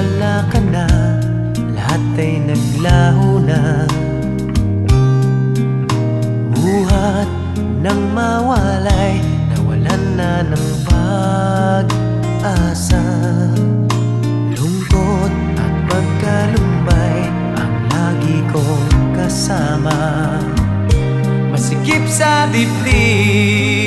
wala ka na, lahat ay naglaho na. Buhat ng mawalay, nawalan na ng pag-asa. Lungkot at pagkalumbay ang lagi kong kasama. Masikip sa dibdib